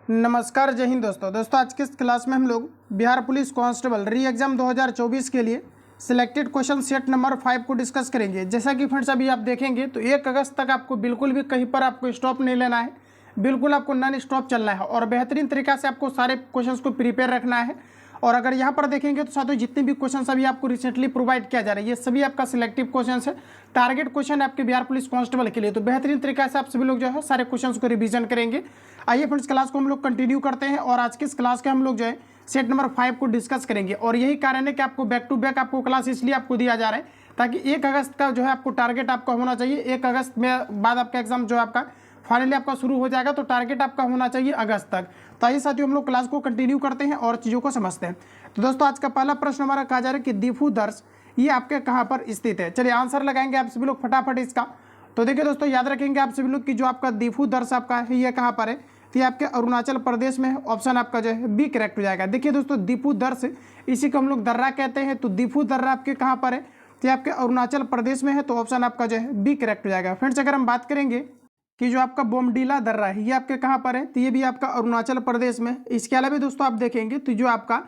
नमस्कार, जय हिंद दोस्तों आज की इस क्लास में हम लोग बिहार पुलिस कांस्टेबल री एग्ज़ाम 2024 के लिए सिलेक्टेड क्वेश्चन सेट नंबर 5 को डिस्कस करेंगे। जैसा कि फ्रेंड्स अभी आप देखेंगे तो 1 अगस्त तक आपको बिल्कुल भी कहीं पर आपको स्टॉप नहीं लेना है, बिल्कुल आपको नॉन स्टॉप चलना है और बेहतरीन तरीक़ा से आपको सारे क्वेश्चंस को प्रिपेयर रखना है। और अगर यहाँ पर देखेंगे तो साथियों जितने भी क्वेश्चन अभी आपको रिसेंटली प्रोवाइड किया जा रहा है ये सभी आपका सिलेक्टिव क्वेश्चन है, टारगेट क्वेश्चन है आपके बिहार पुलिस कांस्टेबल के लिए। तो बेहतरीन तरीके से आप सभी लोग जो है सारे क्वेश्चन को रिवीजन करेंगे। आइए फ्रेंड्स क्लास को हम लोग कंटिन्यू करते हैं और आज की इस क्लास के हम लोग जो है सेट नंबर 5 को डिस्कस करेंगे। और यही कारण है कि आपको बैक टू बैक आपको क्लास इसलिए आपको दिया जा रहा है ताकि 1 अगस्त का जो है आपको टारगेट आपका होना चाहिए। 1 अगस्त में बाद आपका एग्जाम जो है आपका फाइनली आपका शुरू हो जाएगा, तो टारगेट आपका होना चाहिए अगस्त तक। तो आइए साथियों हम लोग क्लास को कंटिन्यू करते हैं और चीज़ों को समझते हैं। तो दोस्तों आज का पहला प्रश्न हमारा कहा जा रहा है कि दीफू दर्श ये आपके कहाँ पर स्थित है। चलिए आंसर लगाएंगे आप सभी लोग फटाफट इसका। तो देखिए दोस्तों याद रखेंगे आप सभी लोग कि जो आपका दीफू दर्श आपका है ये कहाँ पर है, तो ये आपके अरुणाचल प्रदेश में है। ऑप्शन आपका जो है बी करेक्ट हो जाएगा। देखिए दोस्तों दीफू दर्श इसी को हम लोग दर्रा कहते हैं, तो दीफू दर्रा आपके कहाँ पर है, तो ये आपके अरुणाचल प्रदेश में है। तो ऑप्शन आपका जो है बी करेक्ट हो जाएगा। फ्रेंड्स अगर हम बात करेंगे कि जो आपका बोमडीला दर्रा है ये आपके कहाँ पर है, तो ये भी आपका अरुणाचल प्रदेश में। इसके अलावा दोस्तों आप देखेंगे तो जो आपका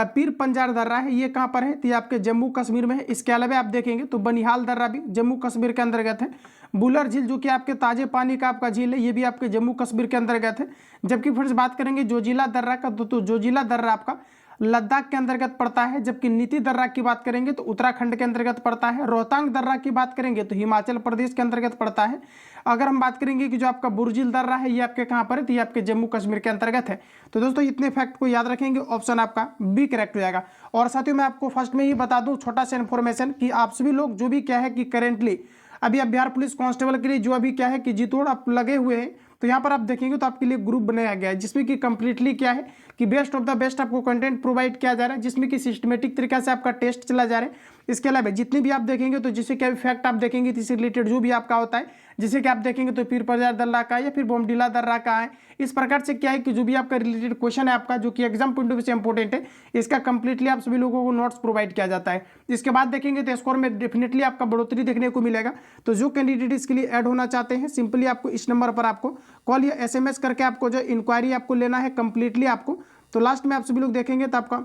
पीर पंजार दर्रा है ये कहाँ पर है, तो ये आपके जम्मू कश्मीर में है। इसके अलावा आप देखेंगे तो बनिहाल दर्रा भी जम्मू कश्मीर के अंतर्गत है। बुलर झील जो कि आपके ताजे पानी का आपका झील है ये भी आपके जम्मू कश्मीर के अंतर्गत है। जबकि फ्रेंड्स बात करेंगे जोजिला दर्रा का तो जोजिला दर्रा आपका लद्दाख के अंतर्गत पड़ता है। जबकि नीति दर्रा की बात करेंगे तो उत्तराखंड के अंतर्गत पड़ता है। रोहतांग दर्रा की बात करेंगे तो हिमाचल प्रदेश के अंतर्गत पड़ता है। अगर हम बात करेंगे कि जो आपका बुर्जिल दर्रा है ये आपके कहाँ पर है, तो ये आपके जम्मू कश्मीर के अंतर्गत है। तो दोस्तों इतने फैक्ट को याद रखेंगे, ऑप्शन आपका बी करेक्ट हो जाएगा। और साथियों मैं आपको फर्स्ट में ही बता दूं छोटा सा इन्फॉर्मेशन कि आप सभी लोग जो भी क्या है कि करेंटली अभी आप बिहार पुलिस कांस्टेबल के लिए जो अभी क्या है कि जीतोड़ आप लगे हुए हैं, तो यहाँ पर आप देखेंगे तो आपके लिए ग्रुप बनाया गया है जिसमें कि कंप्लीटली क्या है कि बेस्ट ऑफ द बेस्ट आपको कंटेंट प्रोवाइड किया जा रहा है, जिसमें कि सिस्टमेटिक तरीके से आपका टेस्ट चला जा रहा है। इसके अलावा जितने भी आप देखेंगे तो जिससे क्या फैक्ट आप देखेंगे तो इससे रिलेटेड जो भी आपका होता है, जैसे कि आप देखेंगे तो पीर पंजार दर्रा का या फिर बोमडीला दर्रा का है, इस प्रकार से क्या है कि जो भी आपका रिलेटेड क्वेश्चन है आपका जो कि एग्जाम पॉइंट ऑफ व्यू से इंपॉर्टेंट है, इसका कंप्लीटली आप सभी लोगों को नोट्स प्रोवाइड किया जाता है। इसके बाद देखेंगे तो स्कोर में डेफिनेटली आपका बढ़ोतरी देखने को मिलेगा। तो जो कैंडिडेट इसके लिए ऐड होना चाहते हैं सिंपली आपको इस नंबर पर आपको कॉल या SMS करके आपको जो इंक्वायरी आपको लेना है कंप्लीटली आपको। तो लास्ट में आप सभी लोग देखेंगे तो आपका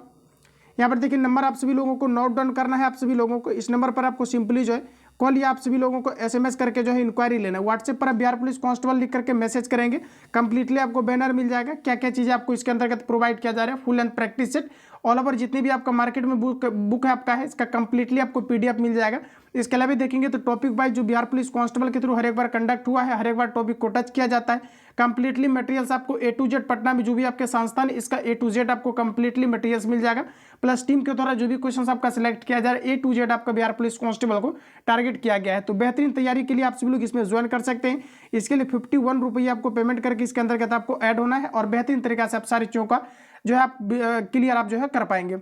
यहाँ पर देखिए नंबर आप सभी लोगों को नोट डाउन करना है। आप सभी लोगों को इस नंबर पर आपको सिंपली जो है कॉल या आप सभी लोगों को SMS करके जो है इंक्वायरी लेना है। व्हाट्सएप पर आप बिहार पुलिस कांस्टेबल लिख करके मैसेज करेंगे, कंप्लीटली आपको बैनर मिल जाएगा क्या क्या चीज़ें आपको इसके अंतर्गत प्रोवाइड किया जा रहा है। Full and practice set all over जितने भी आपका मार्केट में बुक है आपका है इसका कंप्लीटली आपको PDF मिल जाएगा। इसके अलावा देखेंगे तो टॉपिक वाइज जो बिहार पुलिस कांस्टेबल के थ्रू हर एक बार कंडक्ट हुआ है, हर एक बार टॉपिक को टच किया जाता है। कंप्लीटली मटेरियल्स आपको A to Z पटना में जो भी आपके संस्थान इसका A to Z आपको कंप्लीटली मटेरियल्स मिल जाएगा। प्लस टीम के द्वारा जो भी क्वेश्चन आपका सिलेक्ट किया जा रहा है A to Z आपका बिहार पुलिस कांस्टेबल को टारगेट किया गया है। तो बेहतरीन तैयारी के लिए आप सभी लोग इसमें ज्वाइन कर सकते हैं। इसके लिए 51 रुपये आपको पेमेंट करके इसके अंतर्गत आपको ऐड होना है और बेहतरीन तरीके से आप सारी चीज़ों का जो है आप क्लियर आप जो है कर पाएंगे।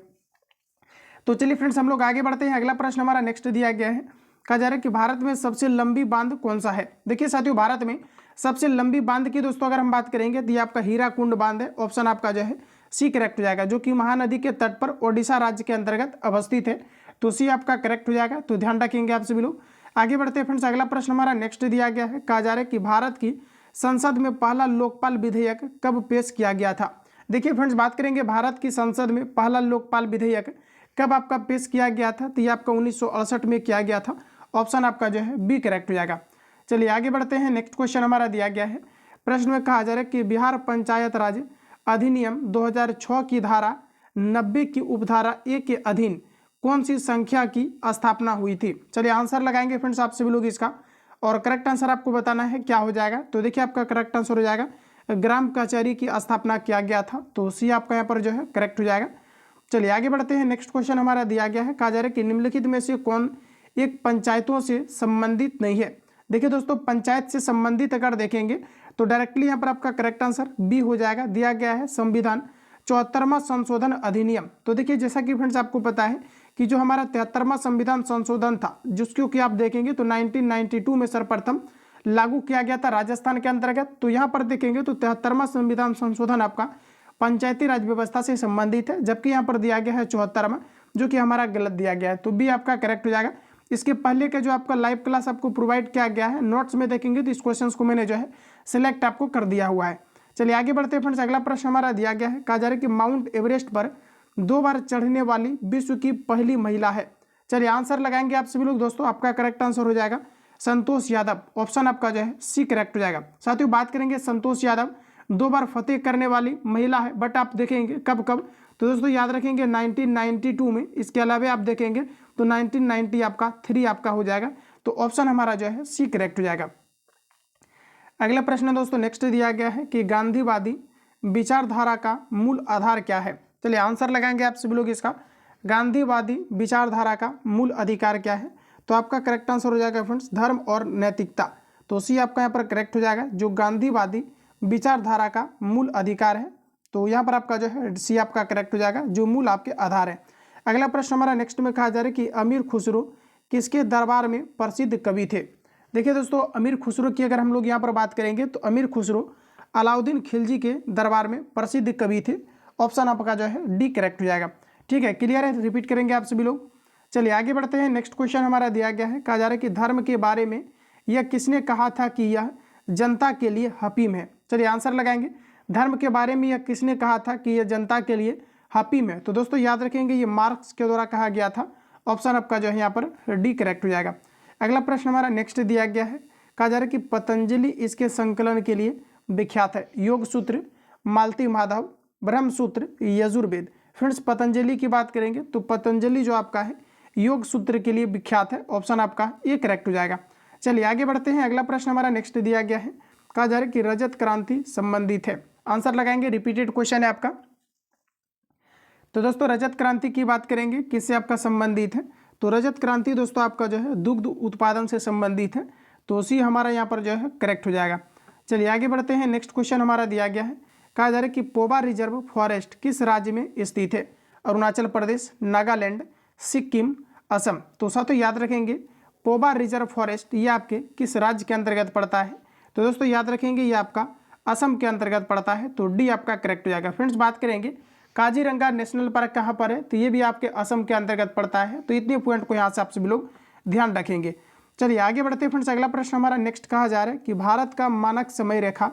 तो चलिए फ्रेंड्स हम लोग आगे बढ़ते हैं। अगला प्रश्न हमारा नेक्स्ट दिया गया है, कहा जा रहा है कि भारत में सबसे लंबी बांध कौन सा है। देखिए साथियों भारत में सबसे लंबी बांध की दोस्तों अगर हम बात करेंगे तो ये आपका हीराकुंड बांध है। ऑप्शन आपका जो है सी करेक्ट हो जाएगा, जो कि महानदी के तट पर ओडिशा राज्य के अंतर्गत अवस्थित है। तो सी आपका करेक्ट हो जाएगा। तो ध्यान रखेंगे आप सभी लोग। आगे बढ़ते हैं फ्रेंड्स। अगला प्रश्न हमारा नेक्स्ट दिया गया है, कहा जा रहा है कि भारत की संसद में पहला लोकपाल विधेयक कब पेश किया गया था। देखिए फ्रेंड्स बात करेंगे भारत की संसद में पहला लोकपाल विधेयक कब आपका पेश किया गया था, तो ये आपका 1968 में किया गया था। ऑप्शन आपका जो है बी करेक्ट हो जाएगा। चलिए आगे बढ़ते हैं। नेक्स्ट क्वेश्चन हमारा दिया गया है, प्रश्न में कहा जा रहा है कि बिहार पंचायत राज अधिनियम 2006 की धारा 90 की उपधारा A के अधीन कौन सी संख्या की स्थापना हुई थी। चलिए आंसर लगाएंगे फ्रेंड्स आप सभी लोग इसका, और करेक्ट आंसर आपको बताना है क्या हो जाएगा। तो देखिए आपका करेक्ट आंसर हो जाएगा ग्राम कचहरी की स्थापना किया गया था। तो सी आपका यहाँ पर जो है करेक्ट हो जाएगा। चलिए आगे बढ़ते हैं। नेक्स्ट क्वेश्चन हमारा दिया गया है, कहा जा रहा है कि निम्नलिखित में से कौन एक पंचायतों से संबंधित नहीं है। देखिए दोस्तों पंचायत से संबंधित अगर देखेंगे तो डायरेक्टली यहाँ पर आपका करेक्ट आंसर बी हो जाएगा। दिया गया है संविधान 74वां संशोधन अधिनियम। तो देखिए जैसा कि फ्रेंड्स आपको पता है कि जो हमारा 73वां संविधान संशोधन था जिसको कि आप देखेंगे तो 1992 में सर्वप्रथम लागू किया गया था राजस्थान के अंतर्गत। तो यहाँ पर देखेंगे तो 73वां संविधान संशोधन आपका पंचायती राज व्यवस्था से संबंधित है, जबकि यहाँ पर दिया गया है 74वां जो कि हमारा गलत दिया गया है। तो बी आपका करेक्ट हो जाएगा। इसके पहले का जो आपका लाइव क्लास आपको प्रोवाइड किया गया है नोट्स में देखेंगे तो इस क्वेश्चंस को मैंने जो है सिलेक्ट आपको कर दिया हुआ है। चलिए आगे बढ़ते हैं फ्रेंड्स। अगला प्रश्न हमारा दिया गया है, कहा जा रहा है कि माउंट एवरेस्ट पर 2 बार चढ़ने वाली विश्व की पहली महिला है। चलिए आंसर लगाएंगे आप सभी लोग। दोस्तों आपका करेक्ट आंसर हो जाएगा संतोष यादव। ऑप्शन आपका जो है सी करेक्ट हो जाएगा। साथियों बात करेंगे संतोष यादव 2 बार फतेह करने वाली महिला है, बट आप देखेंगे कब कब, तो दोस्तों याद रखेंगे 1992 में। इसके अलावा आप देखेंगे तो 1990 आपका 3 आपका हो जाएगा। तो ऑप्शन हमारा जो है सी करेक्ट हो जाएगा। अगला प्रश्न दोस्तों नेक्स्ट दिया गया है कि गांधीवादी विचारधारा का मूल आधार क्या है। चलिए आंसर लगाएंगे आप सभी लोग इसका। गांधीवादी विचारधारा का मूल अधिकार क्या है, तो आपका करेक्ट आंसर हो जाएगा फ्रेंड्स धर्म और नैतिकता। तो सी आपका यहाँ पर करेक्ट हो जाएगा। जो गांधीवादी विचारधारा का मूल अधिकार है, तो यहाँ पर आपका जो है सी आपका करेक्ट हो जाएगा, जो मूल आपके आधार है। अगला प्रश्न हमारा नेक्स्ट में कहा जा रहा है कि अमीर खुसरो किसके दरबार में प्रसिद्ध कवि थे। देखिए दोस्तों अमीर खुसरो की अगर हम लोग यहाँ पर बात करेंगे तो अमीर खुसरो अलाउद्दीन खिलजी के दरबार में प्रसिद्ध कवि थे। ऑप्शन आपका जो है डी करेक्ट हो जाएगा। ठीक है, क्लियर है, रिपीट करेंगे आप सभी लोग। चलिए आगे बढ़ते हैं। नेक्स्ट क्वेश्चन हमारा दिया गया है, कहा जा रहा है कि धर्म के बारे में यह किसने कहा था कि यह जनता के लिए हकीम है। चलिए आंसर लगाएंगे। धर्म के बारे में यह किसने कहा था कि यह जनता के लिए हकीम है, तो दोस्तों याद रखेंगे ये मार्क्स के द्वारा कहा गया था। ऑप्शन आपका जो है यहाँ पर डी करेक्ट हो जाएगा। अगला प्रश्न हमारा नेक्स्ट दिया गया है, कहा जा रहा है कि पतंजलि इसके संकलन के लिए विख्यात है। योग सूत्र, मालती माधव, ब्रह्म सूत्र, यजुर्वेद। फ्रेंड्स पतंजलि की बात करेंगे तो पतंजलि जो आपका है योग सूत्र के लिए विख्यात है। ऑप्शन आपका ये करेक्ट हो जाएगा। चलिए आगे बढ़ते हैं। अगला प्रश्न हमारा नेक्स्ट दिया गया है, कहा जा रहा है कि रजत क्रांति संबंधित है। आंसर लगाएंगे, रिपीटेड क्वेश्चन है आपका। तो दोस्तों रजत क्रांति की बात करेंगे किससे आपका संबंधित है, तो रजत क्रांति दोस्तों आपका जो है दुग्ध उत्पादन से संबंधित है। तो उसी हमारा यहाँ पर जो है करेक्ट हो जाएगा। चलिए आगे बढ़ते हैं। नेक्स्ट क्वेश्चन हमारा दिया गया है, कहा जा रहा है कि पोबा रिजर्व फॉरेस्ट किस राज्य में स्थित है। अरुणाचल प्रदेश, नागालैंड, सिक्किम, असम। तो साथियों याद रखेंगे पोबा रिजर्व फॉरेस्ट ये आपके किस राज्य के अंतर्गत पड़ता है, तो दोस्तों याद रखेंगे ये आपका असम के अंतर्गत पड़ता है। तो डी आपका करेक्ट हो जाएगा। फ्रेंड्स बात करेंगे काजीरंगा नेशनल पार्क कहाँ पर है, तो ये भी आपके असम के अंतर्गत पड़ता है। तो इतने पॉइंट को यहाँ से आप सभी लोग ध्यान रखेंगे। चलिए आगे बढ़ते हैं फ्रेंड्स। अगला प्रश्न हमारा नेक्स्ट कहा जा रहा है कि भारत का मानक समय रेखा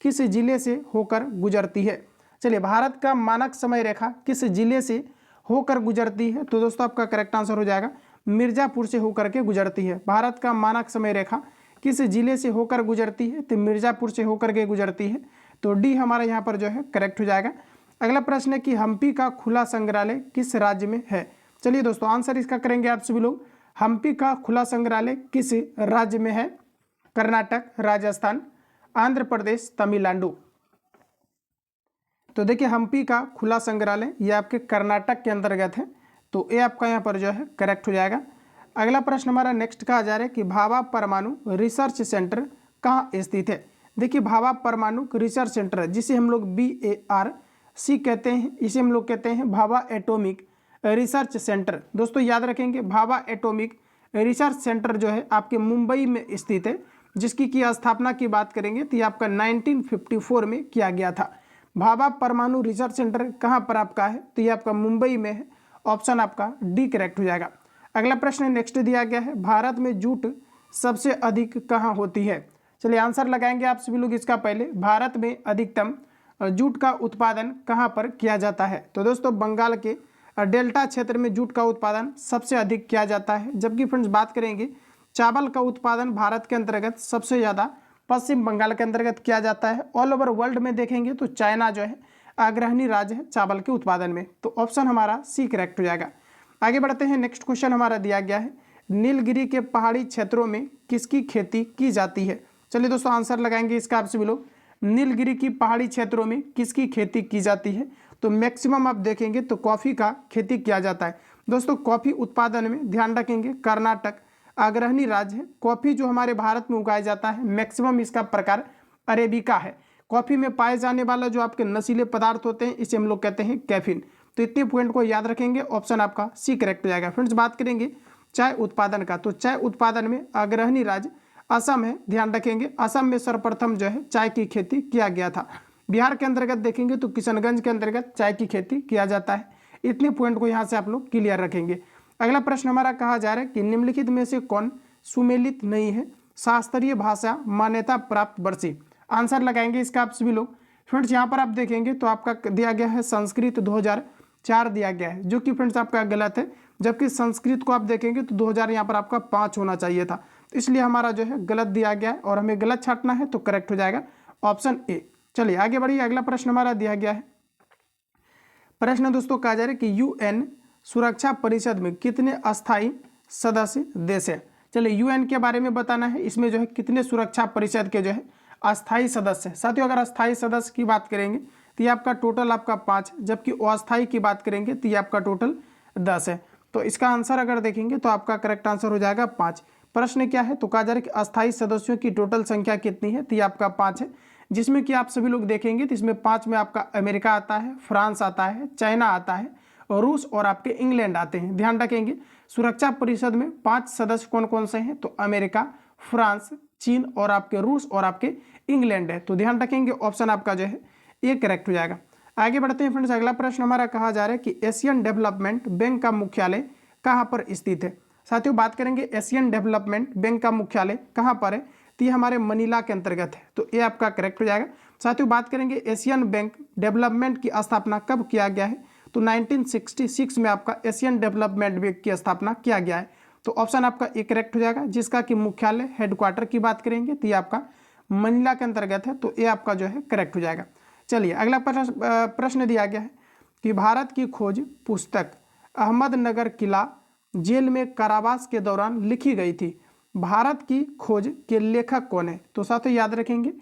किस जिले से होकर गुजरती है। चलिए भारत का मानक समय रेखा किस जिले से होकर गुजरती है, तो दोस्तों आपका करेक्ट आंसर हो जाएगा मिर्जापुर से होकर के गुजरती है। भारत का मानक समय रेखा किस जिले से होकर गुजरती है, तो मिर्जापुर से होकर के गुजरती है। तो डी हमारा यहाँ पर जो है करेक्ट हो जाएगा। अगला प्रश्न है कि हम्पी का खुला संग्रहालय किस राज्य में है। चलिए दोस्तों आंसर इसका करेंगे आप सभी लोग। हम्पी का खुला संग्रहालय किस राज्य में है, कर्नाटक, राजस्थान, आंध्र प्रदेश, तमिलनाडु। तो देखिए हम्पी का खुला संग्रहालय ये आपके कर्नाटक के अंतर्गत है। तो ये आपका यहाँ पर जो है करेक्ट हो जाएगा। अगला प्रश्न हमारा नेक्स्ट कहा जा रहा है कि भाभा परमाणु रिसर्च सेंटर कहाँ स्थित है। देखिए भाभा परमाणु रिसर्च सेंटर जिसे हम लोग BARC कहते हैं, इसे हम लोग कहते हैं भाभा एटॉमिक रिसर्च सेंटर। दोस्तों याद रखेंगे भाभा एटॉमिक रिसर्च सेंटर जो है आपके मुंबई में स्थित है, जिसकी की स्थापना की बात करेंगे तो ये आपका 1954 में किया गया था। भाभा परमाणु रिसर्च सेंटर कहाँ पर आपका है, तो ये आपका मुंबई में है। ऑप्शन आपका डी करेक्ट हो जाएगा। अगला प्रश्न नेक्स्ट दिया गया है, भारत में जूट सबसे अधिक कहाँ होती है। चलिए आंसर लगाएंगे आप सभी लोग इसका। पहले भारत में अधिकतम जूट का उत्पादन कहाँ पर किया जाता है, तो दोस्तों बंगाल के डेल्टा क्षेत्र में जूट का उत्पादन सबसे अधिक किया जाता है। जबकि फ्रेंड्स बात करेंगे चावल का उत्पादन भारत के अंतर्गत सबसे ज़्यादा पश्चिम बंगाल के अंतर्गत किया जाता है। ऑल ओवर वर्ल्ड में देखेंगे तो चाइना जो है अग्रणी राज्य है चावल के उत्पादन में। तो ऑप्शन हमारा सी करेक्ट हो जाएगा। आगे बढ़ते हैं। नेक्स्ट क्वेश्चन हमारा दिया गया है, नीलगिरी के पहाड़ी क्षेत्रों में किसकी खेती की जाती है। चलिए दोस्तों आंसर लगाएंगे इसका आप सभी लोग। नीलगिरी की पहाड़ी क्षेत्रों में किसकी खेती की जाती है, तो मैक्सिमम आप देखेंगे तो कॉफ़ी का खेती किया जाता है। दोस्तों कॉफ़ी उत्पादन में ध्यान रखेंगे कर्नाटक अग्रणी राज्य है। कॉफ़ी जो हमारे भारत में उगाया जाता है मैक्सिमम इसका प्रकार अरेबिका है। कॉफ़ी में पाए जाने वाला जो आपके नशीले पदार्थ होते हैं इसे हम लोग कहते हैं कैफीन। तो इतने पॉइंट को याद रखेंगे। ऑप्शन आपका सी करेक्ट हो जाएगा। फ्रेंड्स बात करेंगे चाय उत्पादन का, तो चाय उत्पादन में अग्रणी राज्य असम है। ध्यान रखेंगे असम में सर्वप्रथम जो है चाय की खेती किया गया था। बिहार के अंतर्गत देखेंगे तो किशनगंज के अंतर्गत चाय की खेती किया जाता है। इतने पॉइंट को यहाँ से आप लोग क्लियर रखेंगे। अगला प्रश्न हमारा कहा जा रहा है कि निम्नलिखित में से कौन सुमेलित नहीं है, शास्त्रीय भाषा मान्यता प्राप्त वर्षी। आंसर लगाएंगे इसका आप सभी लोग। फ्रेंड्स यहाँ पर आप देखेंगे तो आपका दिया गया है संस्कृत 2004 दिया गया है, जो कि फ्रेंड्स आपका गलत है, जबकि संस्कृत को आप देखेंगे तो 2000 यहाँ पर आपका 5 होना चाहिए था, इसलिए हमारा जो है गलत दिया गया है और हमें गलत छांटना है, तो करेक्ट हो जाएगा ऑप्शन ए। चलिए आगे बढ़िए, अगला प्रश्न हमारा दिया गया है। प्रश्न दोस्तों कहा जा रहा है कि यूएन सुरक्षा परिषद में कितने अस्थायी सदस्य देश है। चलिए यूएन के बारे में बताना है, इसमें जो है कितने सुरक्षा परिषद के जो है अस्थायी सदस्य है। साथियों अगर अस्थायी सदस्य की बात करेंगे तो ये आपका टोटल आपका 5, जबकि अस्थायी की बात करेंगे तो ये आपका टोटल 10 है। तो इसका आंसर अगर देखेंगे तो आपका करेक्ट आंसर हो जाएगा 5। प्रश्न क्या है, तो कहा जा रहा है कि अस्थायी सदस्यों की टोटल संख्या कितनी है, तो ये आपका 5 है, जिसमें कि आप सभी लोग देखेंगे तो इसमें 5 में आपका अमेरिका आता है, फ्रांस आता है, चाइना आता है, और रूस और आपके इंग्लैंड आते हैं। ध्यान रखेंगे सुरक्षा परिषद में 5 सदस्य कौन कौन से हैं, तो अमेरिका, फ्रांस, चीन और आपके रूस और आपके इंग्लैंड है। तो ध्यान रखेंगे ऑप्शन आपका जो है ये करेक्ट हो जाएगा। आगे बढ़ते हैं फ्रेंड्स, अगला प्रश्न हमारा कहा जा रहा है कि एशियन डेवलपमेंट बैंक का मुख्यालय कहाँ पर स्थित है। साथियों बात करेंगे एशियन डेवलपमेंट बैंक का मुख्यालय कहाँ पर है, तो ये हमारे मनीला के अंतर्गत है, तो ये आपका करेक्ट हो जाएगा। साथियों बात करेंगे एशियन बैंक डेवलपमेंट की स्थापना कब किया गया है, तो 1966 में आपका एशियन डेवलपमेंट बैंक की स्थापना किया गया है, तो ऑप्शन आपका ए करेक्ट हो जाएगा। जिसका कि मुख्यालय हेडक्वार्टर की बात करेंगे तो ये आपका मनीला के अंतर्गत है, तो ये आपका जो है करेक्ट हो जाएगा। चलिए अगला प्रश्न दिया गया है कि भारत की खोज पुस्तक अहमदनगर किला जेल में कारावास के दौरान लिखी गई थी। भारत की खोज के लेखक कौन है, तो साथियों याद रखेंगे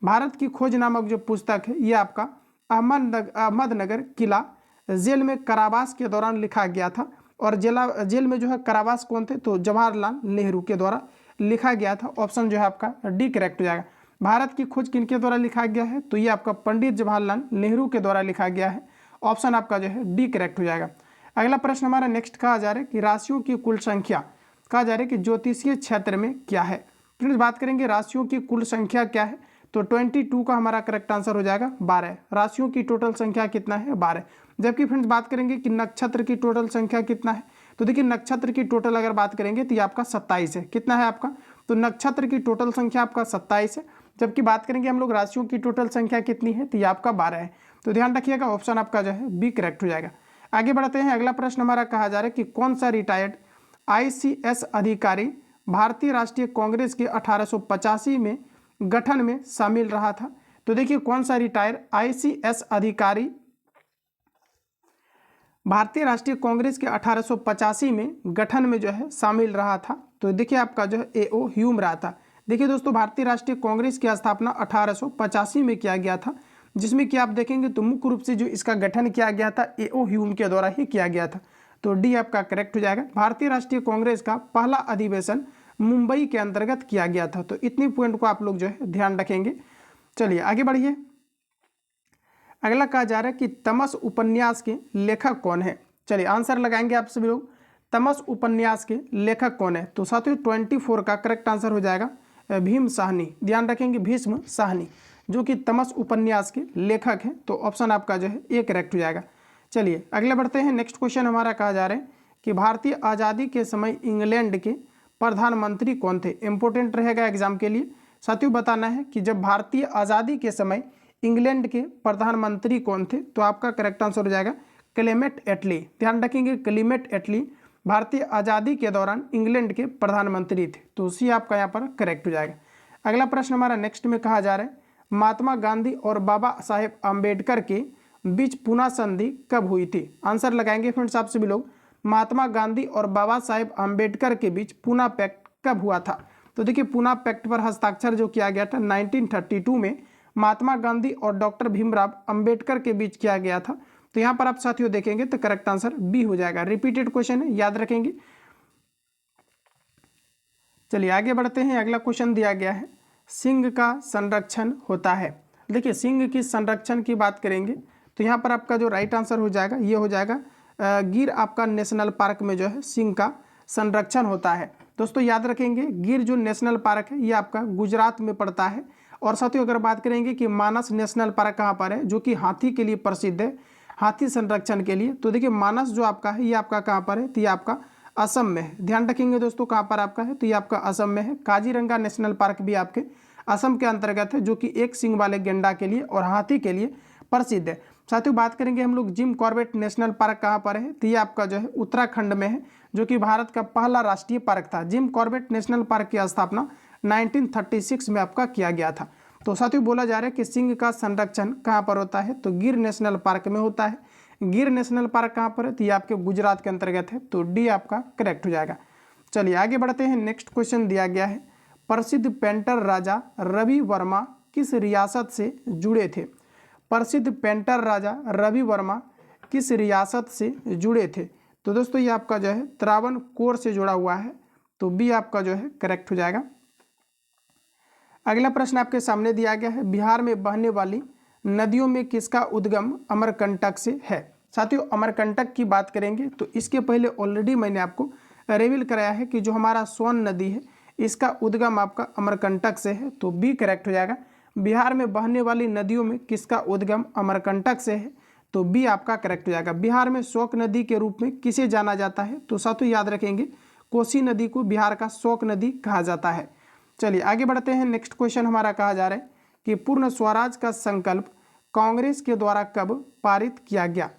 भारत की खोज नामक जो पुस्तक है ये आपका अहमदनगर किला जेल में कारावास के दौरान लिखा गया था, और जेल में जो है कारावास कौन थे, तो जवाहरलाल नेहरू के द्वारा लिखा गया था। ऑप्शन जो है आपका डी करेक्ट हो जाएगा। भारत की खोज किनके द्वारा लिखा गया है, तो ये आपका पंडित जवाहरलाल नेहरू के द्वारा लिखा गया है। ऑप्शन आपका जो है डी करेक्ट हो जाएगा। अगला प्रश्न हमारा नेक्स्ट कहा जा रहा है कि राशियों की कुल संख्या कहा जा रहा है कि ज्योतिषीय क्षेत्र में क्या है। फ्रेंड्स बात करेंगे राशियों की कुल संख्या क्या है, तो 22 का हमारा करेक्ट आंसर हो जाएगा 12। राशियों की टोटल संख्या कितना है, 12। जबकि फ्रेंड्स बात करेंगे कि नक्षत्र की टोटल संख्या कितना है, तो देखिए नक्षत्र की टोटल अगर बात करेंगे तो ये आपका 27 है। कितना है आपका, तो नक्षत्र की टोटल संख्या आपका 27 है, जबकि बात करेंगे हम लोग राशियों की टोटल संख्या कितनी है, तो ये आपका 12 है। तो ध्यान रखिएगा ऑप्शन आपका जो है बी करेक्ट हो जाएगा। आगे बढ़ते हैं, अगला प्रश्न हमारा कहा जा रहा है कि कौन सा रिटायर्ड ICS अधिकारी भारतीय राष्ट्रीय कांग्रेस के 1885 में गठन में शामिल रहा था। तो देखिए कौन सा रिटायर्ड ICS अधिकारी भारतीय राष्ट्रीय कांग्रेस के 1885 में गठन में जो है शामिल रहा था, तो देखिए आपका जो है AO ह्यूम रहा था। देखिए दोस्तों भारतीय राष्ट्रीय कांग्रेस की स्थापना 1885 में किया गया था, जिसमें कि आप देखेंगे तो मुख्य रूप से जो इसका गठन किया गया था AO ह्यूम के द्वारा ही किया गया था, तो डी आपका करेक्ट हो जाएगा। भारतीय राष्ट्रीय कांग्रेस का पहला अधिवेशन मुंबई के अंतर्गत किया गया था, तो इतनी पॉइंट को आप लोग जो है ध्यान रखेंगे। चलिए आगे बढ़िए, अगला कहा जा रहा है कि तमस उपन्यास के लेखक कौन है। चलिए आंसर लगाएंगे आप सभी लोग, तमस उपन्यास के लेखक कौन है, तो साथियों 24 का करेक्ट आंसर हो जाएगा भीम साहनी। ध्यान रखेंगे भीष्म साहनी जो कि तमस उपन्यास के लेखक हैं, तो ऑप्शन आपका जो है ए करेक्ट हो जाएगा। चलिए अगले बढ़ते हैं, नेक्स्ट क्वेश्चन हमारा कहा जा रहा है कि भारतीय आज़ादी के समय इंग्लैंड के प्रधानमंत्री कौन थे। इंपॉर्टेंट रहेगा एग्जाम के लिए। साथियों बताना है कि जब भारतीय आज़ादी के समय इंग्लैंड के प्रधानमंत्री कौन थे, तो आपका करेक्ट आंसर हो जाएगा क्लेमेंट एटली। ध्यान रखेंगे क्लेमेंट एटली भारतीय आज़ादी के दौरान इंग्लैंड के प्रधानमंत्री थे, तो उसी आपका यहाँ पर करेक्ट हो जाएगा। अगला प्रश्न हमारा नेक्स्ट में कहा जा रहा है महात्मा गांधी और बाबा साहेब आम्बेडकर के बीच पूना संधि कब हुई थी। आंसर लगाएंगे फ्रेंड्स आप सभी लोग, महात्मा गांधी और बाबा साहेब आम्बेडकर के बीच पूना पैक्ट कब हुआ था। तो देखिए पूना पैक्ट पर हस्ताक्षर जो किया गया था 1932 में महात्मा गांधी और डॉक्टर भीमराव अंबेडकर के बीच किया गया था। तो यहाँ पर आप साथियों देखेंगे तो करेक्ट आंसर बी हो जाएगा। रिपीटेड क्वेश्चन है, याद रखेंगे। चलिए आगे बढ़ते हैं, अगला क्वेश्चन दिया गया है सिंह का संरक्षण होता है। देखिए सिंह की संरक्षण की बात करेंगे तो यहाँ पर आपका जो राइट आंसर हो जाएगा ये हो जाएगा गिर आपका नेशनल पार्क में जो है सिंह का संरक्षण होता है। दोस्तों याद रखेंगे गिर जो नेशनल पार्क है ये आपका गुजरात में पड़ता है। और साथियों अगर बात करेंगे कि मानस नेशनल पार्क कहाँ पर है, जो कि हाथी के लिए प्रसिद्ध है, हाथी संरक्षण के लिए, तो देखिए मानस जो आपका है ये आपका कहाँ पर है, तो ये आपका असम में है। ध्यान रखेंगे दोस्तों कहाँ पर आपका है, तो ये आपका असम में है। काजीरंगा नेशनल पार्क भी आपके असम के अंतर्गत है, जो कि एक सींग वाले गेंडा के लिए और हाथी के लिए प्रसिद्ध है। साथियों बात करेंगे हम लोग जिम कॉर्बेट नेशनल पार्क कहाँ पर है, तो ये आपका जो है उत्तराखंड में है, जो कि भारत का पहला राष्ट्रीय पार्क था। जिम कॉर्बेट नेशनल पार्क की स्थापना 1936 में आपका किया गया था। तो साथियों बोला जा रहा है कि सिंह का संरक्षण कहाँ पर होता है, तो गिर नेशनल पार्क में होता है। गिर नेशनल पार्क कहाँ पर है, तो ये आपके गुजरात के अंतर्गत है, तो डी आपका करेक्ट हो जाएगा। चलिए आगे बढ़ते हैं। नेक्स्ट क्वेश्चन दिया गया है, प्रसिद्ध पेंटर राजा रवि वर्मा किस रियासत से जुड़े थे। प्रसिद्ध पेंटर राजा रवि वर्मा किस रियासत से जुड़े थे, तो दोस्तों ये आपका जो है त्रावणकोर से जुड़ा हुआ है, तो बी आपका जो है करेक्ट हो जाएगा। अगला प्रश्न आपके सामने दिया गया है, बिहार में बहने वाली नदियों में किसका उद्गम अमरकंटक से है। साथियों अमरकंटक की बात करेंगे तो इसके पहले ऑलरेडी मैंने आपको रिवील कराया है कि जो हमारा सोन नदी है इसका उद्गम आपका अमरकंटक से है, तो बी करेक्ट हो जाएगा। बिहार में बहने वाली नदियों में किसका उद्गम अमरकंटक से है, तो बी आपका करेक्ट हो जाएगा। बिहार में शोक नदी के रूप में किसे जाना जाता है, तो साथियों याद रखेंगे कोसी नदी को बिहार का शोक नदी कहा जाता है। चलिए आगे बढ़ते हैं। नेक्स्ट क्वेश्चन हमारा कहा जा रहा है कि पूर्ण स्वराज का संकल्प कांग्रेस के द्वारा कब पारित किया गया।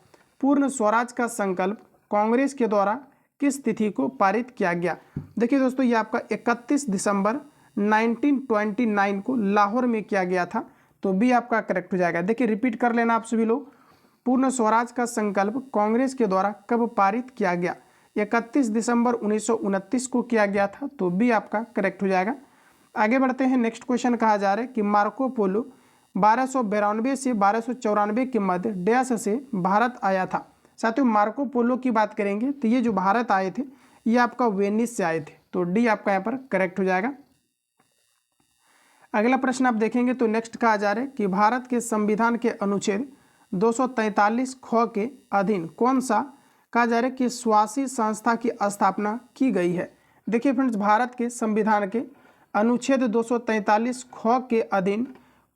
पूर्ण स्वराज का संकल्प कांग्रेस के द्वारा किस तिथि को पारित किया गया। देखिए दोस्तों ये आपका 31 दिसंबर 1929 को लाहौर में किया गया था, तो बी आपका करेक्ट हो जाएगा। देखिए रिपीट कर लेना आप सभी लोग, पूर्ण स्वराज का संकल्प कांग्रेस के द्वारा कब पारित किया गया। 31 दिसंबर 1929 को किया गया था, तो बी आपका करेक्ट हो जाएगा। आगे बढ़ते हैं। नेक्स्ट क्वेश्चन कहा जा रहा है कि मार्को पोलो 1292 से 1294 के मध्य डैश से भारत आया था। साथियों मार्को पोलो की बात करेंगे तो ये जो भारत आए थे ये आपका वेनिस से आए थे, तो डी आपका यहाँ पर करेक्ट हो जाएगा। अगला प्रश्न आप देखेंगे तो नेक्स्ट कहा जा रहा है कि भारत के संविधान के अनुच्छेद 243 ख के अधीन कौन सा कहा जा रहा है कि स्वासी संस्था की स्थापना की गई है। देखिए फ्रेंड्स भारत के संविधान के अनुच्छेद 243 ख के अधीन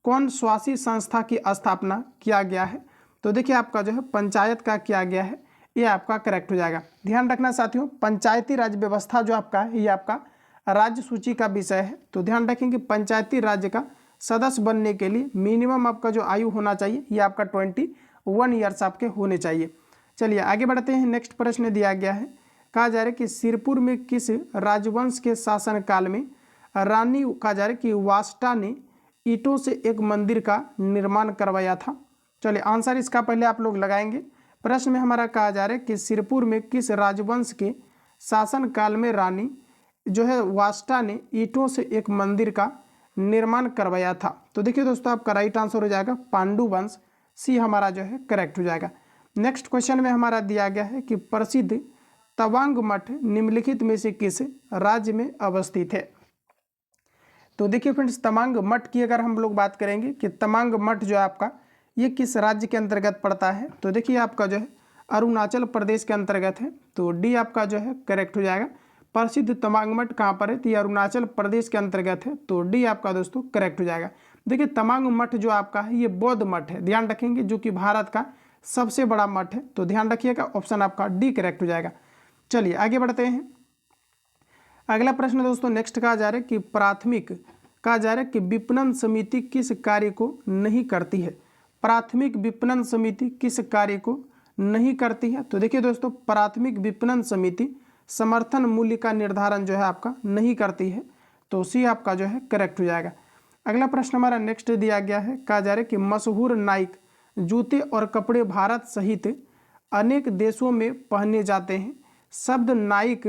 कौन स्वासी संस्था की स्थापना किया गया है, तो देखिए आपका जो है पंचायत का किया गया है, ये आपका करेक्ट हो जाएगा। ध्यान रखना साथियों पंचायती राज व्यवस्था जो आपका है ये आपका राज्य सूची का विषय है, तो ध्यान रखेंगे पंचायती राज्य का सदस्य बनने के लिए मिनिमम आपका जो आयु होना चाहिए ये आपका 21 ईयर्स आपके होने चाहिए। चलिए आगे बढ़ते हैं। नेक्स्ट प्रश्न दिया गया है, कहा जा रहा है कि सिरपुर में किस राजवंश के शासनकाल में रानी कहा जा रहा है कि वास्टा ने ईंटों से एक मंदिर का निर्माण करवाया था। चलिए आंसर इसका पहले आप लोग लगाएंगे। प्रश्न में हमारा कहा जा रहा है कि सिरपुर में किस राजवंश के शासनकाल में रानी जो है वास्टा ने ईंटों से एक मंदिर का निर्माण करवाया था, तो देखिए दोस्तों आपका राइट आंसर हो जाएगा पांडु वंश, सी हमारा जो है करेक्ट हो जाएगा। नेक्स्ट क्वेश्चन में हमारा दिया गया है कि प्रसिद्ध तवांग मठ निम्नलिखित में से किस राज्य में अवस्थित है। तो देखिए फ्रेंड्स तवांग मठ की अगर हम लोग बात करेंगे कि तवांग मठ जो है आपका ये किस राज्य के अंतर्गत पड़ता है, तो देखिए आपका जो है अरुणाचल प्रदेश के अंतर्गत है, तो डी आपका जो है करेक्ट हो जाएगा। प्रसिद्ध तवांग मठ कहाँ पर है, तो ये अरुणाचल प्रदेश के अंतर्गत है, तो डी आपका दोस्तों करेक्ट हो जाएगा। देखिए तवांग मठ जो आपका है ये बौद्ध मठ है, ध्यान रखेंगे, जो कि भारत का सबसे बड़ा मठ है, तो ध्यान रखिएगा ऑप्शन आपका डी करेक्ट हो जाएगा। चलिए आगे बढ़ते हैं। अगला प्रश्न दोस्तों नेक्स्ट कहा जा रहा है कि प्राथमिक कहा जा रहा है कि विपणन समिति किस कार्य को नहीं करती है। प्राथमिक विपणन समिति किस कार्य को नहीं करती है, तो देखिए दोस्तों प्राथमिक विपणन समिति समर्थन मूल्य का निर्धारण जो है आपका नहीं करती है, तो सी आपका जो है करेक्ट हो जाएगा। अगला प्रश्न हमारा नेक्स्ट दिया गया है, कहा जा रहा है कि मशहूर नाइक जूते और कपड़े भारत सहित अनेक देशों में पहने जाते हैं। शब्द नाइक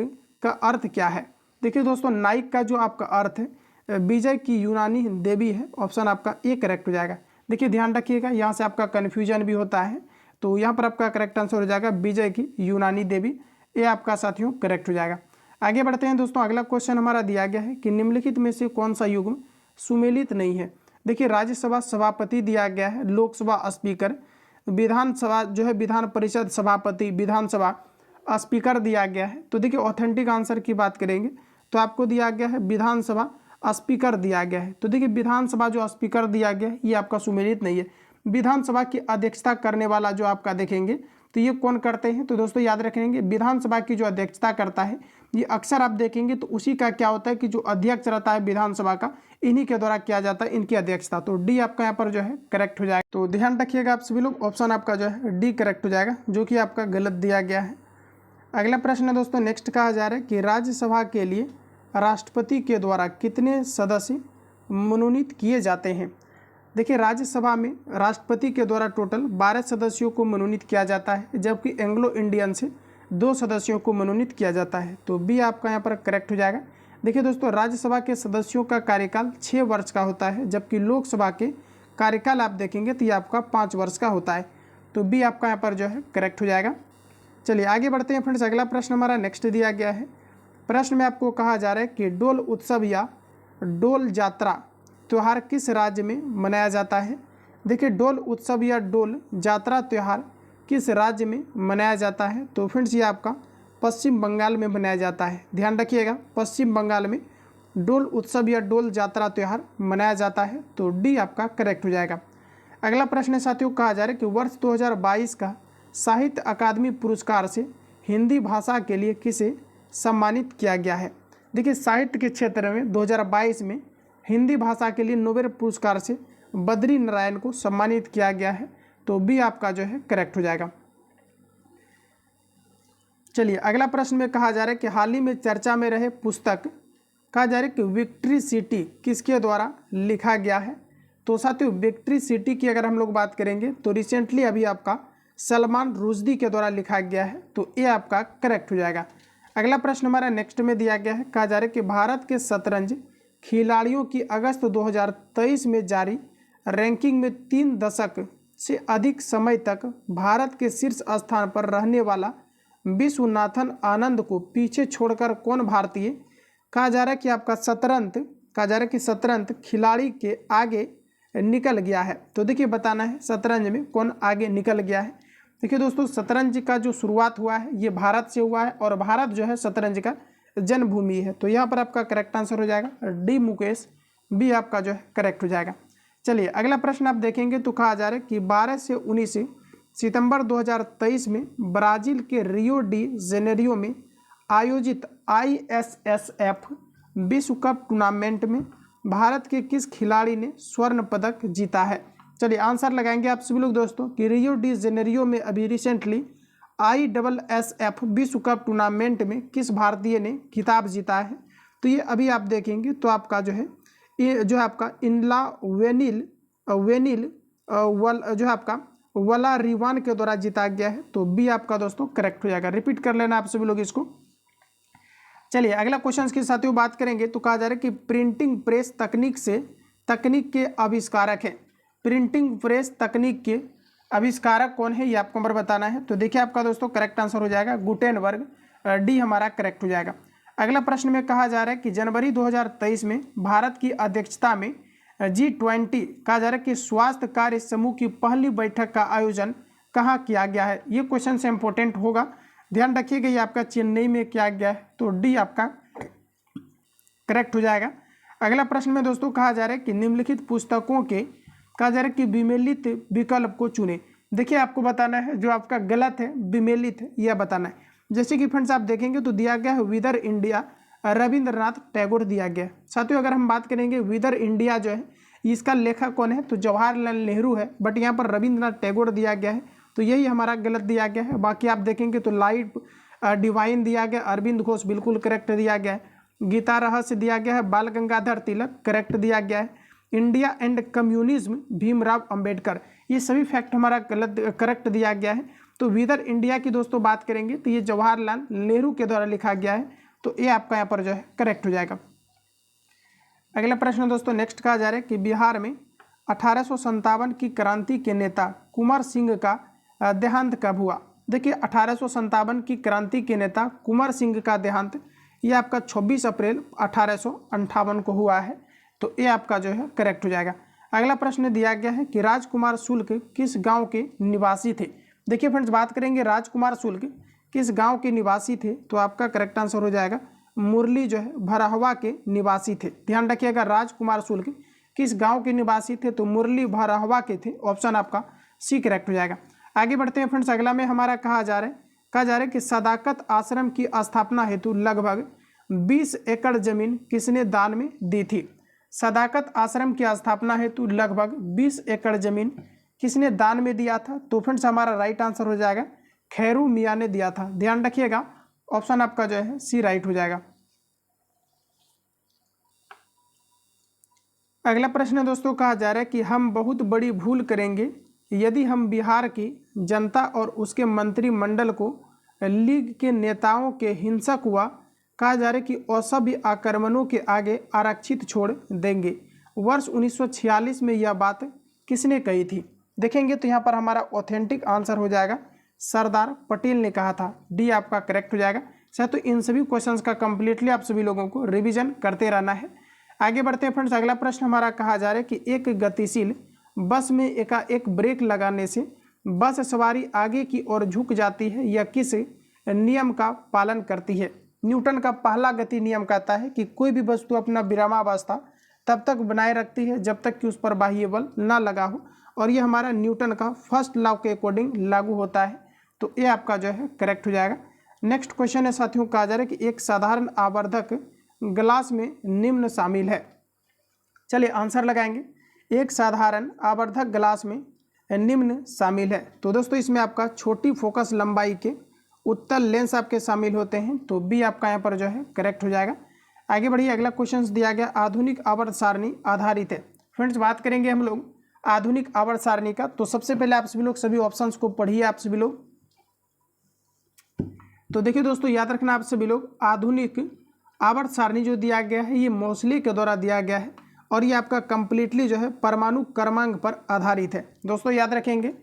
का अर्थ क्या है। देखिए दोस्तों नाइक का जो आपका अर्थ है विजय की यूनानी देवी है, ऑप्शन आपका ए करेक्ट हो जाएगा। देखिए ध्यान रखिएगा यहाँ से आपका कन्फ्यूजन भी होता है, तो यहाँ पर आपका करेक्ट आंसर हो जाएगा विजय की यूनानी देवी, ये आपका साथियों करेक्ट हो जाएगा। आगे बढ़ते हैं दोस्तों। अगला क्वेश्चन हमारा दिया गया है कि निम्नलिखित में से कौन सा युग्म सुमेलित नहीं है। देखिए राज्यसभा सभापति दिया गया है, लोकसभा स्पीकर, विधानसभा जो है विधान परिषद सभापति, विधानसभा स्पीकर दिया गया है, तो देखिए ऑथेंटिक आंसर की बात करेंगे तो आपको दिया गया है विधानसभा स्पीकर दिया गया है, तो देखिए विधानसभा जो स्पीकर दिया गया है ये आपका सुमेलित नहीं है। विधानसभा की अध्यक्षता करने वाला जो आपका देखेंगे तो ये कौन करते हैं, तो दोस्तों याद रखेंगे विधानसभा की जो अध्यक्षता करता है ये अक्सर आप देखेंगे तो उसी का क्या होता है कि जो अध्यक्ष रहता है विधानसभा का, इन्हीं के द्वारा किया जाता है इनकी अध्यक्षता। तो डी आपका यहाँ पर जो है करेक्ट हो जाएगा। तो ध्यान रखिएगा आप सभी लोग, ऑप्शन आपका जो है डी करेक्ट हो जाएगा, जो कि आपका गलत दिया गया है। अगला प्रश्न है दोस्तों, नेक्स्ट कहा जा रहा है कि राज्यसभा के लिए राष्ट्रपति के द्वारा कितने सदस्य मनोनीत किए जाते हैं। देखिए, राज्यसभा में राष्ट्रपति के द्वारा टोटल 12 सदस्यों को मनोनीत किया जाता है, जबकि एंग्लो इंडियन से 2 सदस्यों को मनोनीत किया जाता है। तो बी आपका यहाँ पर करेक्ट हो जाएगा। देखिए दोस्तों, राज्यसभा के सदस्यों का कार्यकाल 6 वर्ष का होता है, जबकि लोकसभा के कार्यकाल आप देखेंगे तो ये आपका 5 वर्ष का होता है। तो बी आपका यहाँ पर जो है करेक्ट हो जाएगा। चलिए आगे बढ़ते हैं फ्रेंड्स। अगला प्रश्न हमारा नेक्स्ट दिया गया है। प्रश्न में आपको कहा जा रहा है कि डोल उत्सव या डोल जात्रा त्यौहार किस राज्य में मनाया जाता है। देखिए, डोल उत्सव या डोल जात्रा त्यौहार किस राज्य में मनाया जाता है। तो फ्रेंड्स ये आपका पश्चिम बंगाल में मनाया जाता है। ध्यान रखिएगा, पश्चिम बंगाल में डोल उत्सव या डोल जात्रा त्यौहार मनाया जाता है। तो डी आपका करेक्ट हो जाएगा। अगला प्रश्न है साथियों, कहा जा रहा है कि वर्ष 2022 का साहित्य अकादमी पुरस्कार से हिंदी भाषा के लिए किसे सम्मानित किया गया है। देखिए, साहित्य के क्षेत्र में 2022 में हिंदी भाषा के लिए नोबेल पुरस्कार से बद्री नारायण को सम्मानित किया गया है। तो बी आपका जो है करेक्ट हो जाएगा। चलिए अगला प्रश्न में कहा जा रहा है कि हाल ही में चर्चा में रहे पुस्तक, कहा जा रहा है कि विक्ट्री सिटी किसके द्वारा लिखा गया है। तो साथियों, विक्ट्री सिटी की अगर हम लोग बात करेंगे तो रिसेंटली अभी आपका सलमान रुश्दी के द्वारा लिखा गया है। तो ये आपका करेक्ट हो जाएगा। अगला प्रश्न हमारा नेक्स्ट में दिया गया है। कहा जा रहा है कि भारत के शतरंज खिलाड़ियों की अगस्त 2023 में जारी रैंकिंग में 3 दशक से अधिक समय तक भारत के शीर्ष स्थान पर रहने वाला विश्वनाथन आनंद को पीछे छोड़कर कौन भारतीय, कहा जा रहा है कि आपका शतरंज खिलाड़ी के आगे निकल गया है। तो देखिए बताना है शतरंज में कौन आगे निकल गया है। देखिए दोस्तों, शतरंज का जो शुरुआत हुआ है ये भारत से हुआ है और भारत जो है शतरंज का जन्मभूमि है। तो यहाँ पर आपका करेक्ट आंसर हो जाएगा डी मुकेश, बी आपका जो है करेक्ट हो जाएगा। चलिए अगला प्रश्न आप देखेंगे तो कहा जा रहा है कि 12 से 19 सितंबर 2023 में ब्राज़ील के रियो डी जेनेरियो में आयोजित ISSF विश्व कप टूर्नामेंट में भारत के किस खिलाड़ी ने स्वर्ण पदक जीता है। चलिए आंसर लगाएंगे आप सभी लोग दोस्तों कि रियो डी जेनेरियो में अभी रिसेंटली ISSF विश्व कप टूर्नामेंट में किस भारतीय ने खिताब जीता है। तो ये अभी आप देखेंगे तो आपका जो है ये जो है आपका इनला वेनिल जो है आपका वला रिवान के द्वारा जीता गया है। तो बी आपका दोस्तों करेक्ट हो जाएगा। रिपीट कर लेना आप सभी लोग इसको। चलिए अगला क्वेश्चन के साथ बात करेंगे तो कहा जा रहा है कि प्रिंटिंग प्रेस तकनीक के आविष्कारक हैं। प्रिंटिंग प्रेस तकनीक के आविष्कारक कौन है ये आपको नंबर बताना है। तो देखिए आपका दोस्तों करेक्ट आंसर हो जाएगा गुटेनबर्ग, डी हमारा करेक्ट हो जाएगा। अगला प्रश्न में कहा जा रहा है कि जनवरी 2023 में भारत की अध्यक्षता में G20 कहा जा रहा है कि स्वास्थ्य कार्य समूह की पहली बैठक का आयोजन कहाँ किया गया है। ये क्वेश्चन से इंपॉर्टेंट होगा, ध्यान रखिएगा। ये आपका चेन्नई में किया गया है। तो डी आपका करेक्ट हो जाएगा। अगला प्रश्न में दोस्तों कहा जा रहा है कि निम्नलिखित पुस्तकों के कहा जा रहा है कि विमेलित विकल्प को चुने। देखिए आपको बताना है जो आपका गलत है विमेलित है यह बताना है। जैसे कि फ्रेंड्स आप देखेंगे तो दिया गया है विदर इंडिया रविंद्रनाथ टैगोर दिया गया है। साथियों अगर हम बात करेंगे विदर इंडिया जो है इसका लेखक कौन है तो जवाहरलाल नेहरू है, बट यहाँ पर रविंद्रनाथ टैगोर दिया गया है। तो यही हमारा गलत दिया गया है। बाकी आप देखेंगे तो लाइट डिवाइन दिया गया, अरविंद घोष बिल्कुल करेक्ट दिया गया है, गीता रहस्य दिया गया है, बाल गंगाधर तिलक करेक्ट दिया गया है, India and communism Bhimrao Ambedkar, ये सभी फैक्ट हमारा गलत करेक्ट दिया गया है। तो विदर इंडिया की दोस्तों बात करेंगे तो ये जवाहरलाल नेहरू के द्वारा लिखा गया है। तो ये आपका यहाँ पर जो है करेक्ट हो जाएगा। अगला प्रश्न दोस्तों नेक्स्ट कहा जा रहा है कि बिहार में 1857 की क्रांति के नेता कुंवर सिंह का देहांत कब हुआ। देखिए 1857 की क्रांति के नेता कुंवर सिंह का देहांत ये आपका 26 अप्रैल 1858 को हुआ है। तो ये आपका जो है करेक्ट हो जाएगा। अगला प्रश्न दिया गया है कि राजकुमार शुक्ल किस गांव के निवासी थे। देखिए फ्रेंड्स बात करेंगे राजकुमार शुक्ल किस गांव के निवासी थे तो आपका करेक्ट आंसर हो जाएगा मुरली जो है भरहवा के निवासी थे। ध्यान रखिएगा राजकुमार शुक्ल किस गांव के निवासी थे तो मुरली भरहवा के थे। ऑप्शन आपका सी करेक्ट हो जाएगा। आगे बढ़ते हैं फ्रेंड्स। अगला में हमारा कहा जा रहा है कहा जा रहा है कि सदाकत आश्रम की स्थापना हेतु लगभग 20 एकड़ जमीन किसने दान में दी थी। सदाकत आश्रम की स्थापना हेतु लगभग 20 एकड़ जमीन किसने दान में दिया था। तो फ्रेंड्स हमारा राइट आंसर हो जाएगा खैरू मियाँ ने दिया था। ध्यान रखिएगा ऑप्शन आपका जो है सी राइट हो जाएगा। अगला प्रश्न है दोस्तों, कहा जा रहा है कि हम बहुत बड़ी भूल करेंगे यदि हम बिहार की जनता और उसके मंत्रिमंडल को लीग के नेताओं के हिंसक हुआ कहा जा रहा है कि असभ्य आक्रमणों के आगे आरक्षित छोड़ देंगे। वर्ष 1946 में यह बात किसने कही थी। देखेंगे तो यहाँ पर हमारा ऑथेंटिक आंसर हो जाएगा सरदार पटेल ने कहा था। डी आपका करेक्ट हो जाएगा। सर तो इन सभी क्वेश्चंस का कंप्लीटली आप सभी लोगों को रिवीजन करते रहना है। आगे बढ़ते हैं फ्रेंड्स। अगला प्रश्न हमारा कहा जा रहा है कि एक गतिशील बस में एकाएक ब्रेक लगाने से बस सवारी आगे की ओर झुक जाती है, यह किस नियम का पालन करती है। न्यूटन का पहला गति नियम कहता है कि कोई भी वस्तु अपना विरामावस्था तब तक बनाए रखती है जब तक कि उस पर बाह्य बल न लगा हो, और ये हमारा न्यूटन का फर्स्ट लॉ के अकॉर्डिंग लागू होता है। तो ये आपका जो है करेक्ट हो जाएगा। नेक्स्ट क्वेश्चन है साथियों, कहा जा रहा है कि एक साधारण आवर्धक ग्लास में निम्न शामिल है। चलिए आंसर लगाएंगे। एक साधारण आवर्धक ग्लास में निम्न शामिल है। तो दोस्तों इसमें आपका छोटी फोकस लंबाई के उत्तल लेंस आपके शामिल होते हैं। तो बी आपका यहाँ पर जो है करेक्ट हो जाएगा। आगे बढ़िए, अगला क्वेश्चन दिया गया आधुनिक आवर्त सारणी आधारित है। फ्रेंड्स बात करेंगे हम लोग आधुनिक आवर्त सारणी का। तो सबसे पहले आप सभी लोग सभी ऑप्शंस को पढ़िए आप सभी लोग। तो देखिए दोस्तों याद रखना आप सभी लोग, आधुनिक आवर्त सारणी जो दिया गया है ये मोसले के द्वारा दिया गया है, और ये आपका कंप्लीटली जो है परमाणु क्रमांक पर आधारित है। दोस्तों याद रखेंगे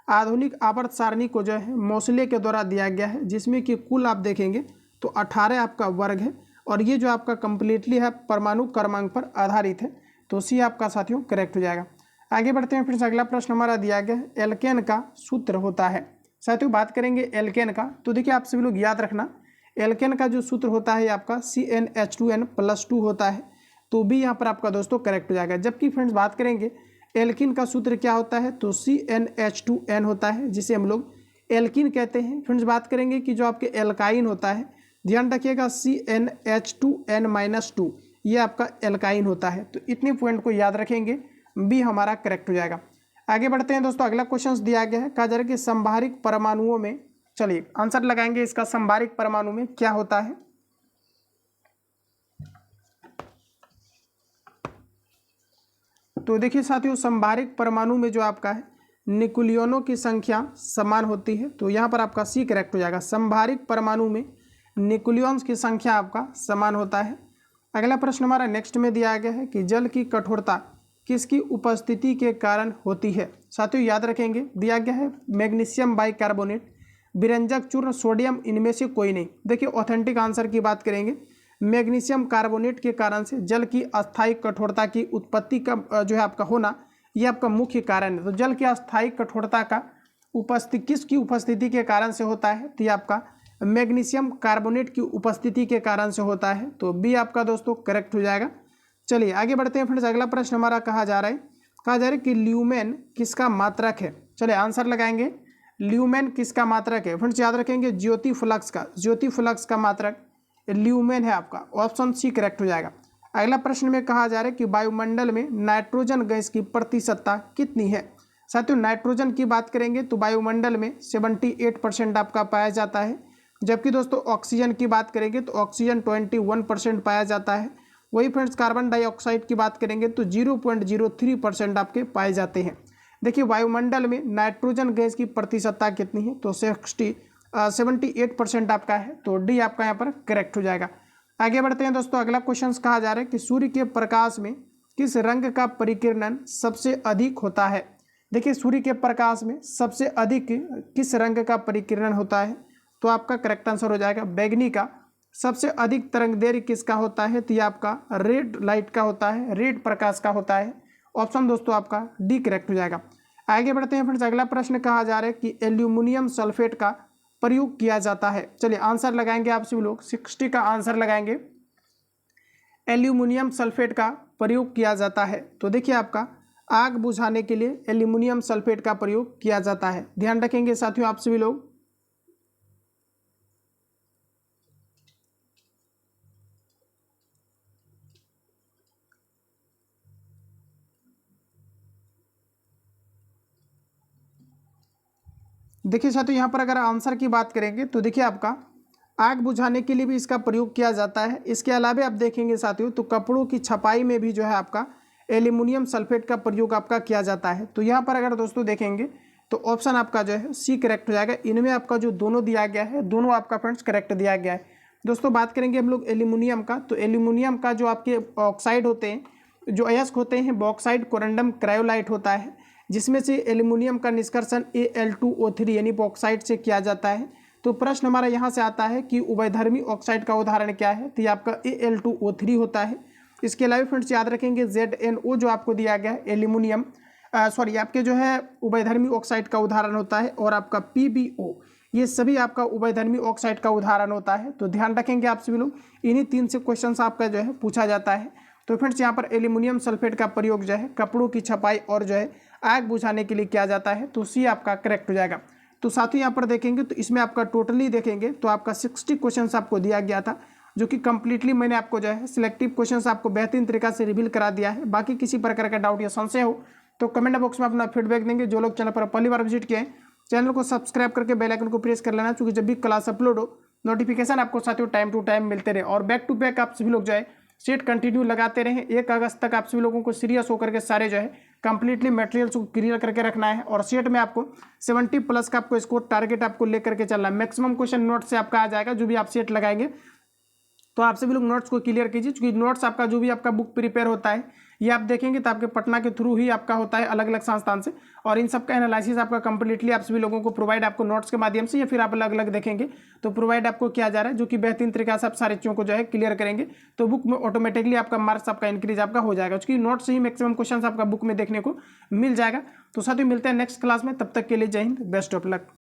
आधुनिक आवर्त सारणी को जो है मोसले के द्वारा दिया गया है, जिसमें कि कुल आप देखेंगे तो 18 आपका वर्ग है, और ये जो आपका कंप्लीटली है परमाणु क्रमांक पर आधारित है। तो सी आपका साथियों करेक्ट हो जाएगा। आगे बढ़ते हैं फिर अगला प्रश्न हमारा दिया गया है एल्केन का सूत्र होता है। साथियों बात करेंगे एल्केन का। तो देखिए आप सभी लोग याद रखना एल्केन का जो सूत्र होता है आपका CnH2n+2 होता है। तो भी यहाँ पर आपका दोस्तों करेक्ट हो जाएगा। जबकि फ्रेंड्स बात करेंगे एल्किन का सूत्र क्या होता है, तो CnH2n होता है, जिसे हम लोग एल्किन कहते हैं। फ्रेंड्स बात करेंगे कि जो आपके एल्काइन होता है, ध्यान रखिएगा CnH2n-2 ये आपका एल्काइन होता है। तो इतने पॉइंट को याद रखेंगे, बी हमारा करेक्ट हो जाएगा। आगे बढ़ते हैं दोस्तों, अगला क्वेश्चन दिया गया है, कहा जा रहा है कि संभारिक परमाणुओं में, चलिए आंसर लगाएंगे इसका, संभारिक परमाणु में क्या होता है। तो देखिए साथियों संभारिक परमाणु में जो आपका है न्यूक्लियनों की संख्या समान होती है। तो यहाँ पर आपका सी करेक्ट हो जाएगा। संभारिक परमाणु में न्यूक्लियॉन्स की संख्या आपका समान होता है। अगला प्रश्न हमारा नेक्स्ट में दिया गया है कि जल की कठोरता किसकी उपस्थिति के कारण होती है। साथियों याद रखेंगे दिया गया है मैग्नीशियम बाइकार्बोनेट, विरंजक चूर्ण, सोडियम, इनमें से कोई नहीं। देखिए ऑथेंटिक आंसर की बात करेंगे मैग्नीशियम कार्बोनेट के कारण से जल की अस्थायी कठोरता की उत्पत्ति का जो है आपका होना ये आपका मुख्य कारण है। तो जल की अस्थायी कठोरता का किसकी उपस्थिति के कारण से होता है, तो ये आपका मैग्नीशियम कार्बोनेट की उपस्थिति के कारण से होता है। तो बी आपका दोस्तों करेक्ट हो जाएगा। चलिए आगे बढ़ते हैं फ्रेंड्स। अगला प्रश्न हमारा कहा जा रहा है कि ल्यूमेन किसका मात्रक है। चलिए आंसर लगाएंगे ल्यूमेन किसका मात्रक है। फ्रेंड्स याद रखेंगे ज्योति फ्लक्स का मात्रक ल्यूमेन है आपका, ऑप्शन सी करेक्ट हो जाएगा। अगला प्रश्न में कहा जा रहा है कि वायुमंडल में नाइट्रोजन गैस की प्रतिशतता कितनी है। साथियों नाइट्रोजन की बात करेंगे तो वायुमंडल में 78% आपका पाया जाता है, जबकि दोस्तों ऑक्सीजन की बात करेंगे तो ऑक्सीजन 21% पाया जाता है। वही फ्रेंड्स कार्बन डाइऑक्साइड की बात करेंगे तो 0.03% आपके पाए जाते हैं। देखिए वायुमंडल में नाइट्रोजन गैस की प्रतिशतता कितनी है, तो 78% आपका है। तो डी आपका यहाँ पर करेक्ट हो जाएगा। आगे बढ़ते हैं दोस्तों। अगला क्वेश्चन कहा जा रहा है कि सूर्य के प्रकाश में किस रंग का परिकिरणन सबसे अधिक होता है। देखिए सूर्य के प्रकाश में सबसे अधिक किस रंग का परिकिरण होता है, तो आपका करेक्ट आंसर हो जाएगा बैगनी का। सबसे अधिक तरंगदैर्घ्य किसका होता है, तो ये आपका रेड लाइट का होता है, रेड प्रकाश का होता है। ऑप्शन दोस्तों आपका डी करेक्ट हो जाएगा। आगे बढ़ते हैं फ्रेंड्स। अगला प्रश्न कहा जा रहा है कि एल्यूमिनियम सल्फेट का प्रयोग किया जाता है। चलिए आंसर लगाएंगे आप सभी लोग, 60 का आंसर लगाएंगे। एल्यूमिनियम सल्फेट का प्रयोग किया जाता है। तो देखिए आपका आग बुझाने के लिए एल्यूमिनियम सल्फेट का प्रयोग किया जाता है। ध्यान रखेंगे साथियों आप सभी लोग। देखिए साथियों, यहाँ पर अगर आंसर की बात करेंगे तो देखिए आपका आग बुझाने के लिए भी इसका प्रयोग किया जाता है। इसके अलावा आप देखेंगे साथियों तो कपड़ों की छपाई में भी जो है आपका एल्यूमिनियम सल्फेट का प्रयोग आपका किया जाता है। तो यहाँ पर अगर दोस्तों देखेंगे तो ऑप्शन आपका जो है सी करेक्ट हो जाएगा। इनमें आपका जो दोनों दिया गया है, दोनों आपका फ्रेंड्स करेक्ट दिया गया है। दोस्तों बात करेंगे हम लोग एल्यूमिनियम का, तो एल्यूमिनियम का जो आपके ऑक्साइड होते हैं, जो अयस्क होते हैं, बॉक्साइड, कोरंडम, क्रायोलाइट होता है, जिसमें से एल्यूमिनियम का निष्कर्षण Al2O3 यानी बॉक्साइड से किया जाता है। तो प्रश्न हमारा यहाँ से आता है कि उभयधर्मी ऑक्साइड का उदाहरण क्या है, तो ये आपका Al2O3 होता है। इसके अलावा फ्रेंड्स याद रखेंगे ZnO जो आपको दिया गया है एल्यूमिनियम आपके जो है उभयधर्मी ऑक्साइड का उदाहरण होता है, और आपका PbO ये सभी आपका उभयधर्मी ऑक्साइड का उदाहरण होता है। तो ध्यान रखेंगे आप सभी लोग, इन्हीं 3 से क्वेश्चन आपका जो है पूछा जाता है। तो फ्रेंड्स यहाँ पर एल्यूमिनियम सल्फेट का प्रयोग जो है कपड़ों की छपाई और जो है आग बुझाने के लिए किया जाता है। तो सी आपका करेक्ट हो जाएगा। तो साथियों यहाँ पर देखेंगे तो इसमें आपका टोटली देखेंगे तो आपका 60 क्वेश्चन आपको दिया गया था, जो कि कंप्लीटली मैंने आपको जो है सिलेक्टिव क्वेश्चन आपको बेहतरीन तरीका से रिवील करा दिया है। बाकी किसी प्रकार का डाउट या संशय हो तो कमेंट बॉक्स में अपना फीडबैक देंगे। जो लोग चैनल पर पहली बार विजिट किए हैं, चैनल को सब्सक्राइब करके बेल आइकन को प्रेस कर लेना, क्योंकि जब भी क्लास अपलोड हो नोटिफिकेशन आपको साथियों टाइम टू टाइम मिलते रहे। और बैक टू बैक आप सभी लोग जो है सेट कंटिन्यू लगाते रहें। 1 अगस्त तक आप सभी लोगों को सीरियस होकर के सारे जो है कंप्लीटली मटेरियल्स को क्लियर करके रखना है। और सेट में आपको 70+ का आपको स्कोर टारगेट आपको लेकर के चलना है। मैक्सिमम क्वेश्चन नोट से आपका आ जाएगा। जो भी आप सेट लगाएंगे तो आप सभी लोग नोट्स को क्लियर कीजिए, क्योंकि नोट्स आपका जो भी आपका बुक प्रिपेयर होता है ये आप देखेंगे तो आपके पटना के थ्रू ही आपका होता है, अलग अलग संस्थान से। और इन सब का एनालिसिस आपका कंप्लीटली आप सभी लोगों को प्रोवाइड आपको नोट्स के माध्यम से या फिर आप अलग अलग देखेंगे तो प्रोवाइड आपको किया जा रहा है, जो कि बेहतरीन तरीके से आप सारी चीज़ों को जो है क्लियर करेंगे तो बुक में ऑटोमेटिकली आपका मार्क्स आपका इंक्रीज आपका हो जाएगा, क्योंकि नोट्स से ही मैक्सिमम क्वेश्चन आपका बुक में देखने को मिल जाएगा। तो साथियों मिलते हैं नेक्स्ट क्लास में, तब तक के लिए जय हिंद, बेस्ट ऑफ लक।